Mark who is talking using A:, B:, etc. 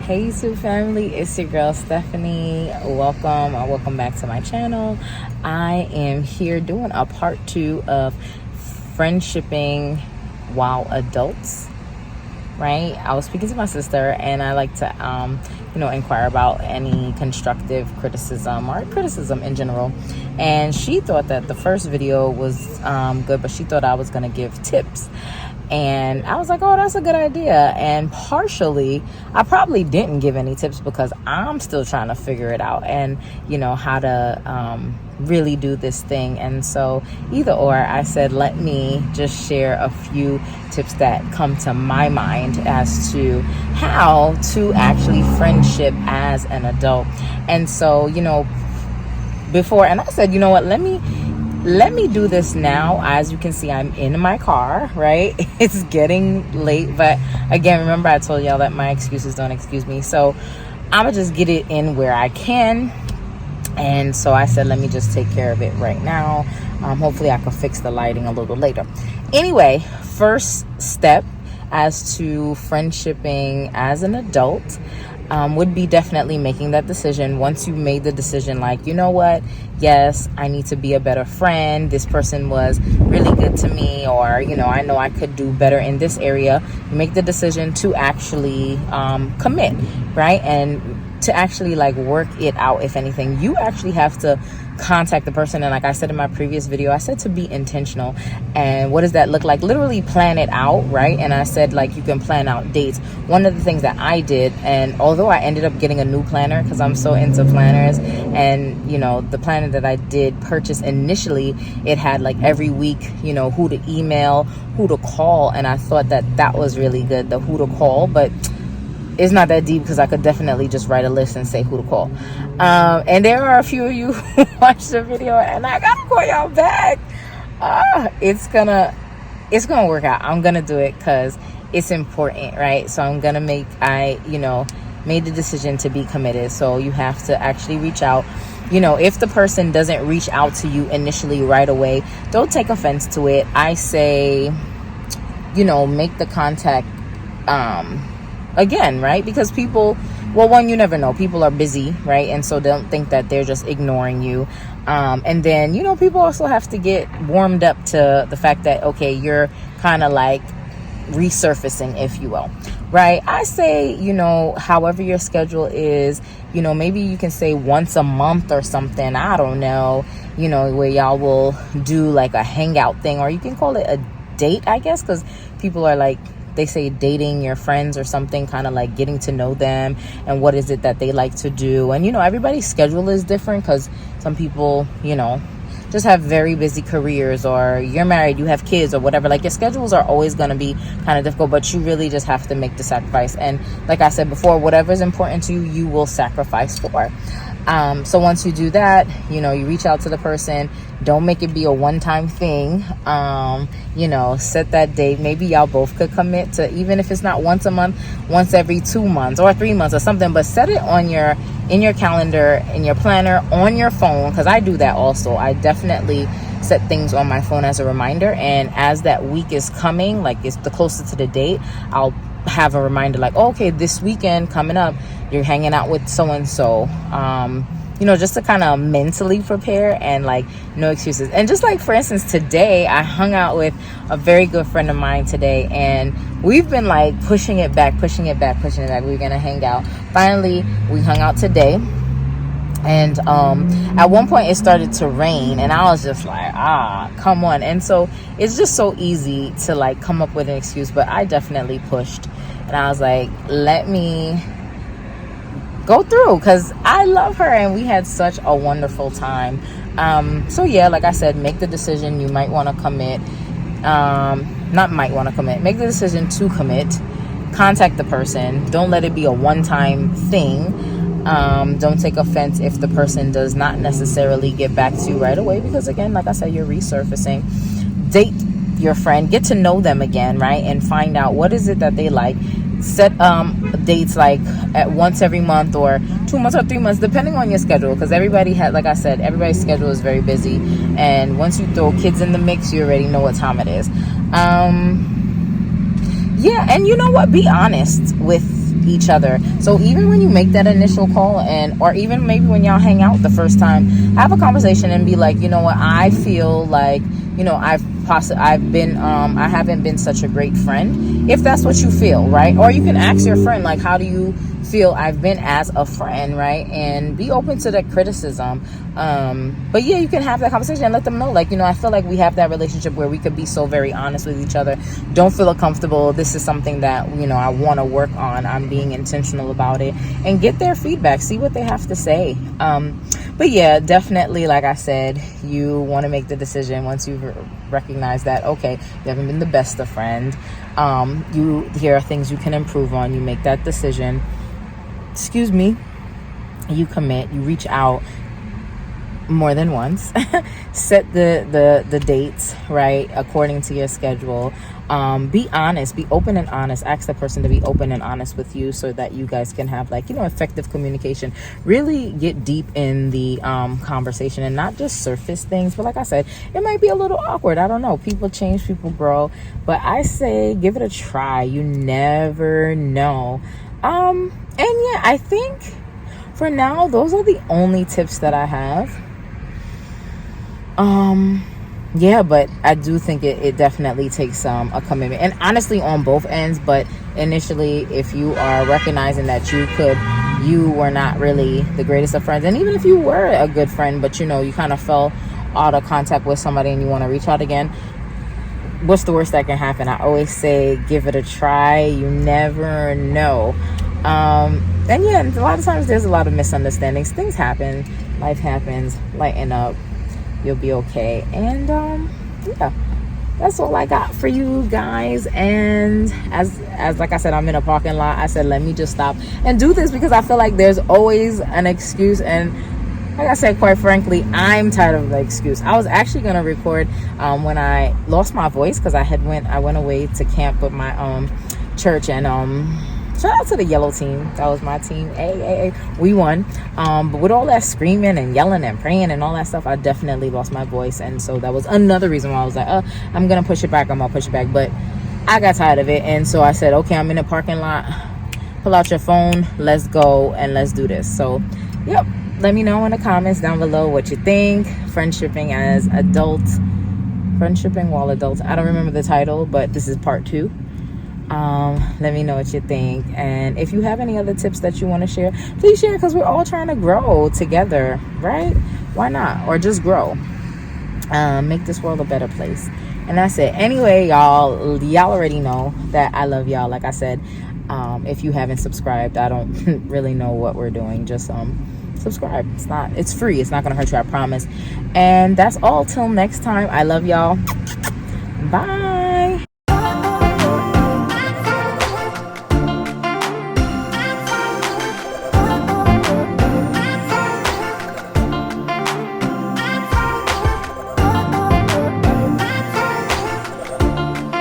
A: Hey YouTube family, it's your girl Stephanie. Welcome back to my channel. I am here doing a part 2 of friendshipping while adults. Right? I was speaking to my sister, and I like to inquire about any constructive criticism or criticism in general. And she thought that the first video was good, but she thought I was going to give tips. And I was like, oh, that's a good idea. And partially, I probably didn't give any tips because I'm still trying to figure it out and, how to really do this thing. And so either or, I said, let me just share a few tips that come to my mind as to how to actually friendship as an adult. And so, before, and I said, you know what, let me do this now. As you can see, I'm in my car, right? It's getting late, but again, remember I told y'all that my excuses don't excuse me. So I'm gonna just get it in where I can. And so I said, let me just take care of it right now. Hopefully I can fix the lighting a little later. Anyway, first step as to friendshipping as an adult would be definitely making that decision. Once you made the decision, like, you know what, yes, I need to be a better friend. This person was really good to me, or, I know I could do better in this area. You make the decision to actually commit, right? And to actually work it out. If anything, you actually have to contact the person. And like I said in my previous video, I said to be intentional. And what does that look like? Literally plan it out, right? And I said you can plan out dates. One of the things that I did, and although I ended up getting a new planner because I'm so into planners, and the planner that I did purchase initially, it had every week, who to email, who to call, and I thought that was really good, the who to call. But it's not that deep because I could definitely just write a list and say who to call. And there are a few of you who watched the video, and I gotta call y'all back. It's gonna work out. I'm gonna do it because it's important, right? So I'm gonna made the decision to be committed. So you have to actually reach out. If the person doesn't reach out to you initially right away, don't take offense to it. I say, make the contact again, right? Because people, you never know. People are busy, right? And so don't think that they're just ignoring you. And then, people also have to get warmed up to the fact that, okay, you're kind of resurfacing, if you will, right? I say, however your schedule is, maybe you can say once a month or something. I don't know, where y'all will do a hangout thing, or you can call it a date, I guess, because people are they say dating your friends or something, kind of getting to know them and what is it that they like to do. And, everybody's schedule is different because some people, just have very busy careers, or you're married, you have kids or whatever. Your schedules are always going to be kind of difficult, but you really just have to make the sacrifice. And like I said before, whatever is important to you, you will sacrifice for. So once you do that, you reach out to the person. Don't make it be a one-time thing. Set that date. Maybe y'all both could commit to, even if it's not once a month, once every 2 months or 3 months or something, but set it in your calendar, in your planner, on your phone. Because I do that also. I definitely set things on my phone as a reminder. And as that week is coming, it's the closer to the date, I'll have a reminder okay, this weekend coming up, you're hanging out with so-and-so, just to kind of mentally prepare and no excuses. And just for instance, today I hung out with a very good friend of mine today, and we've been pushing it back. We're gonna hang out. Finally, we hung out today. And at one point it started to rain, and I was just come on. And so it's just so easy to come up with an excuse, but I definitely pushed, and I was let me go through, because I love her and we had such a wonderful time. So yeah, like I said, make the decision. You might want to commit, make the decision to commit. Contact the person. Don't let it be a one-time thing. Don't take offense if the person does not necessarily get back to you right away, because again, like I said, you're resurfacing. Date your friend, get to know them again, right? And find out what is it that they like. Set dates at once every month, or 2 months or 3 months, depending on your schedule, because everybody has, like I said, everybody's schedule is very busy, and once you throw kids in the mix, you already know what time it is. Yeah, and you know what, be honest with each other. So even when you make that initial call, and or even maybe when y'all hang out the first time, have a conversation and be like, you know what, I feel like, you know, I haven't been such a great friend, if that's what you feel, right? Or you can ask your friend, like, how do you feel I've been as a friend, right? And be open to the criticism. But yeah, you can have that conversation and let them know, like, you know, I feel like we have that relationship where we could be so very honest with each other. Don't feel uncomfortable. This is something that, you know, I want to work on. I'm being intentional about it, and get their feedback, see what they have to say. But yeah, definitely, like I said, you want to make the decision once you recognize that, okay, you haven't been the best of friends. Here are things you can improve on. You make that decision. Excuse me. You commit. You reach out more than once. Set the dates, right, according to your schedule. Be honest, be open and honest. Ask the person to be open and honest with you, so that you guys can have, like, you know, effective communication. Really get deep in the conversation, and not just surface things. But like I said, it might be a little awkward. I don't know. People change, people grow. But I say give it a try. You never know. And yeah, I think for now, those are the only tips that I have. Yeah, but I do think it definitely takes a commitment, and honestly on both ends. But initially, if you are recognizing that you were not really the greatest of friends, and even if you were a good friend, but you know, you kind of fell out of contact with somebody and you want to reach out again, what's the worst that can happen? I always say give it a try. You never know. And yeah, a lot of times there's a lot of misunderstandings. Things happen. Life happens. Lighten up. You'll be okay. And yeah, that's all I got for you guys. And as like I said, I'm in a parking lot. I said, let me just stop and do this, because I feel like there's always an excuse. And like I said, quite frankly, I'm tired of the excuse. I was actually gonna record when I lost my voice, because I went away to camp with my church, and shout out to the yellow team. That was my team. Hey, we won. But with all that screaming and yelling and praying and all that stuff, I definitely lost my voice. And so that was another reason why I was like, I'm going to push it back. But I got tired of it. And so I said, okay, I'm in a parking lot. Pull out your phone. Let's go and let's do this. So, yep. Let me know in the comments down below what you think. Friendshipping as adults. Friendshipping while adults. I don't remember the title, but this is part 2. Let me know what you think, and if you have any other tips that you want to share, please share, because we're all trying to grow together, right? Why not? Or just grow, make this world a better place. And that's it. Anyway, y'all already know that I love y'all. Like I said, if you haven't subscribed, I don't really know what we're doing. Just subscribe. It's free. It's not gonna hurt you, I promise. And that's all till next time. I love y'all. Bye.